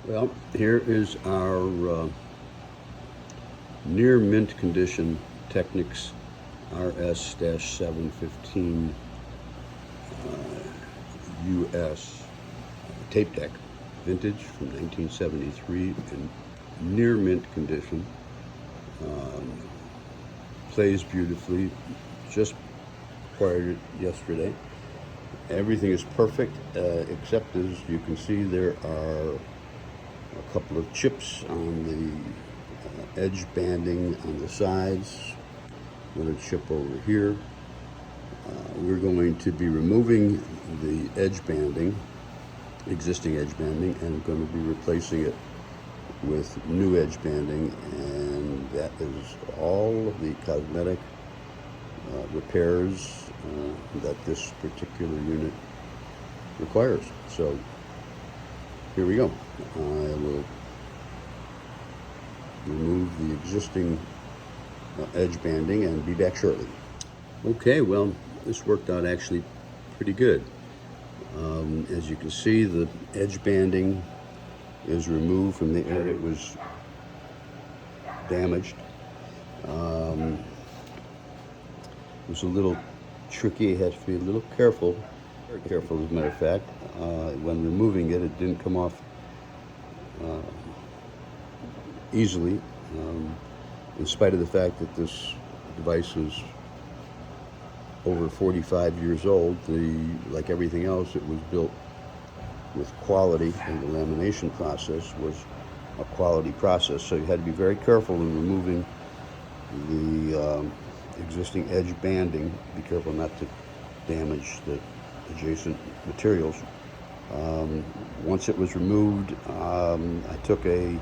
Well, here is our near mint condition Technics Rs-715 US tape deck, vintage from 1973 in near mint condition. Plays beautifully, just acquired it yesterday. Everything is perfect, except as you can see there are a couple of chips on the edge banding on the sides, another chip over here. We're going to be removing the edge banding, existing edge banding, and going to be replacing it with new edge banding, and that is all of the cosmetic repairs that this particular unit requires. So here we go. I will remove the existing edge banding and be back shortly. Okay, well, this worked out actually pretty good. As you can see, the edge banding is removed from the area it was damaged. It was a little tricky. You had to be a little careful, very careful as a matter of fact. When removing it, it didn't come off easily, in spite of the fact that this device is over 45 years old. Like everything else, it was built with quality, and the lamination process was a quality process. So you had to be very careful in removing the existing edge banding. Be careful not to damage the adjacent materials. Once it was removed, I took a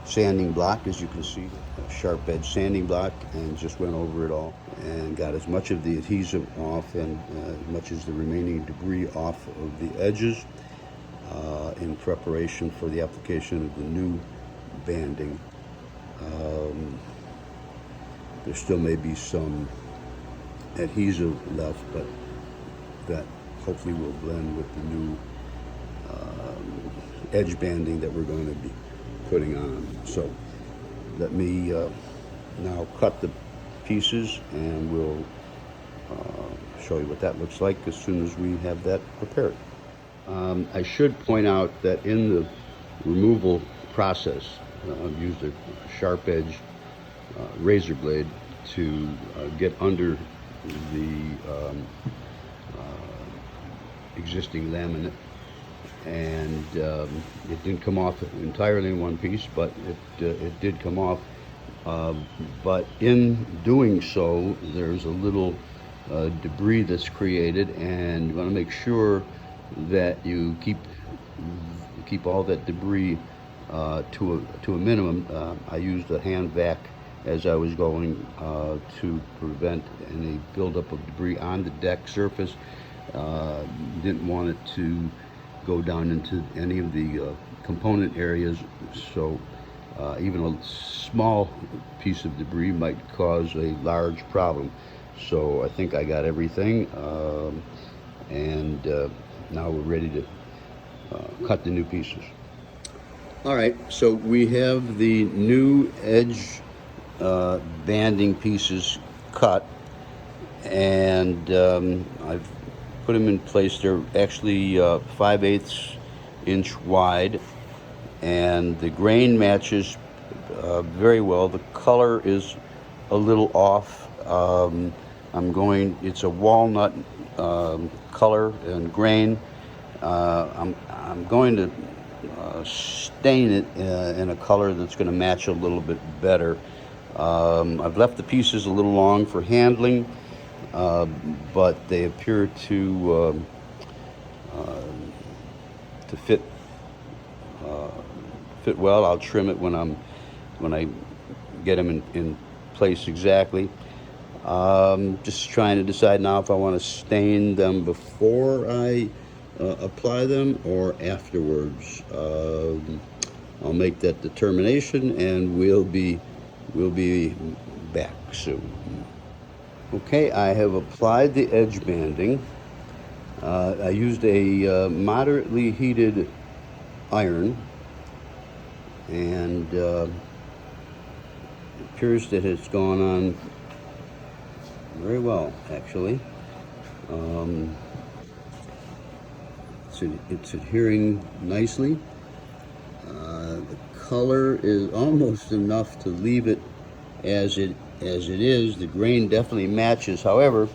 sanding block, as you can see, a sharp edge sanding block, and just went over it all and got as much of the adhesive off and as much as the remaining debris off of the edges in preparation for the application of the new banding. There still may be some adhesive left, but that hopefully will blend with the new edge banding that we're going to be putting on. So let me now cut the pieces, and we'll show you what that looks like as soon as we have that prepared. I should point out that in the removal process, I've used a sharp edge razor blade to get under the existing laminate, and it didn't come off entirely in one piece, but it did come off. But in doing so, there's a little debris that's created, and you want to make sure that you keep all that debris to a minimum. I used a hand vac as I was going to prevent any buildup of debris on the deck surface. Didn't want it to go down into any of the component areas, so even a small piece of debris might cause a large problem. So I think I got everything, and now we're ready to cut the new pieces. All right, so we have the new edge banding pieces cut, and I've put them in place. They're actually 5/8 inch wide, and the grain matches very well. The color is a little off. It's a walnut color and grain. I'm going to stain it in a color that's going to match a little bit better. I've left the pieces a little long for handling, but they appear to fit well. I'll trim it when I get them in place exactly. Just trying to decide now if I want to stain them before I apply them or afterwards. I'll make that determination, and we'll be back soon. Okay, I have applied the edge banding. I used a moderately heated iron and it appears that it's gone on very well, actually. It's adhering nicely. The color is almost enough to leave it as it is. The grain definitely matches. However,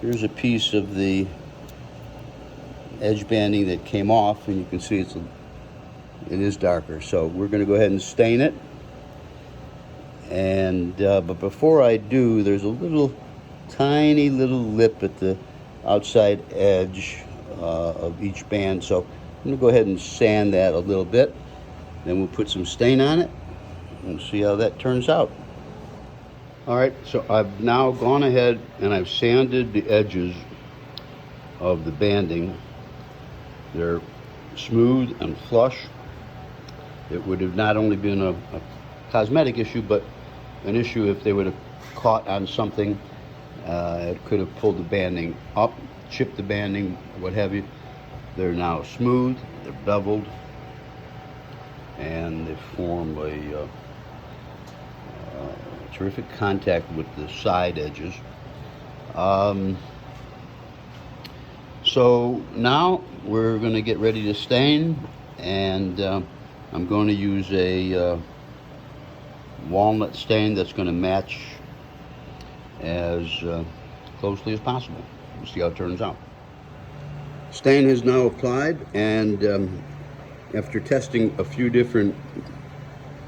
here's a piece of the edge banding that came off, and you can see it is darker. So we're going to go ahead and stain it. And but before I do, there's a tiny little lip at the outside edge of each band. So I'm going to go ahead and sand that a little bit. Then we'll put some stain on it and see how that turns out. All right, so I've now gone ahead and I've sanded the edges of the banding. They're smooth and flush. It would have not only been a cosmetic issue, but an issue if they would have caught on something. It could have pulled the banding up, chipped the banding, what have you. They're now smooth, they're beveled, and they form a terrific contact with the side edges. So now we're going to get ready to stain, and I'm going to use a walnut stain that's going to match as closely as possible. We'll see how it turns out. Stain is now applied, and after testing a few different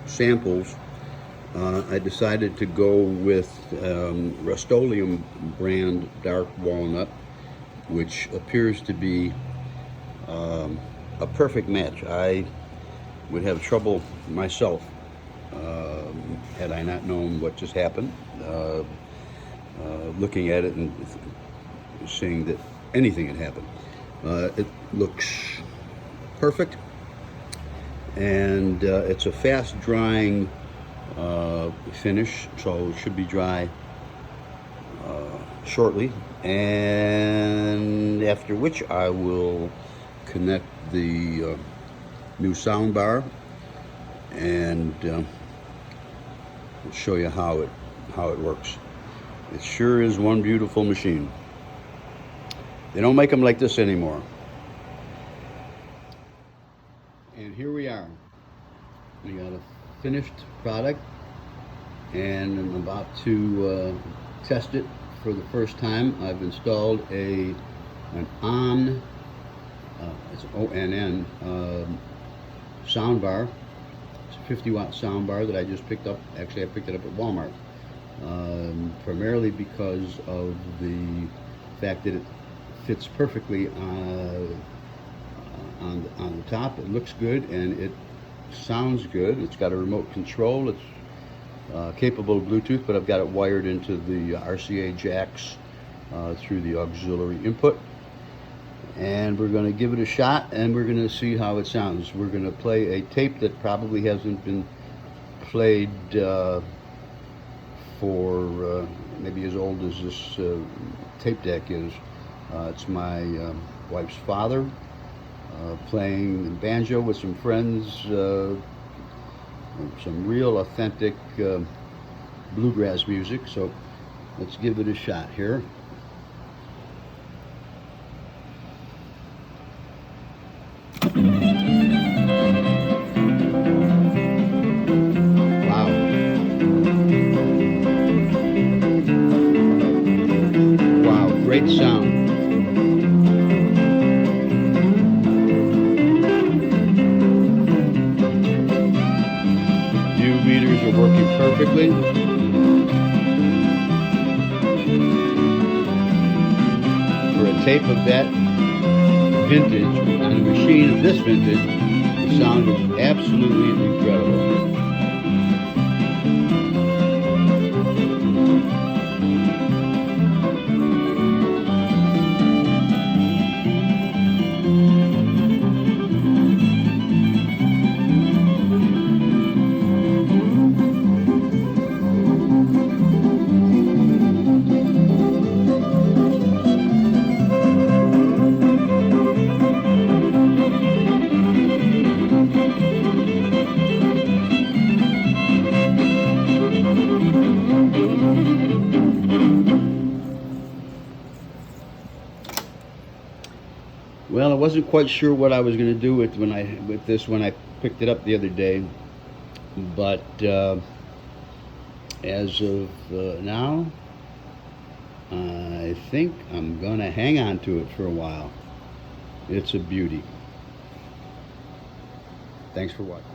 samples, I decided to go with Rust-Oleum brand dark walnut, which appears to be a perfect match. I would have trouble myself had I not known what just happened, looking at it and seeing that anything had happened. It looks perfect, and it's a fast drying finish, so it should be dry shortly, and after which I will connect the new sound bar, and I'll show you how it works. It sure is one beautiful machine. They don't make them like this anymore. And here we are. We got a finished product, and I'm about to test it for the first time. I've installed an ONN, it's ONN sound bar. It's a 50-watt sound bar that I just picked up. Actually, I picked it up at Walmart, primarily because of the fact that it fits perfectly on the top. It looks good and it sounds good. It's got a remote control. It's capable of Bluetooth, but I've got it wired into the RCA jacks through the auxiliary input. And we're going to give it a shot, and we're going to see how it sounds. We're going to play a tape that probably hasn't been played for maybe as old as this tape deck is. It's my wife's father playing banjo with some friends, some real authentic bluegrass music. So let's give it a shot here. Wow. Wow, great sound. View meters are working perfectly. For a tape of that vintage, on a machine of this vintage, the sound is absolutely incredible. Well, I wasn't quite sure what I was going to do with this when I picked it up the other day, but as of now, I think I'm going to hang on to it for a while. It's a beauty. Thanks for watching.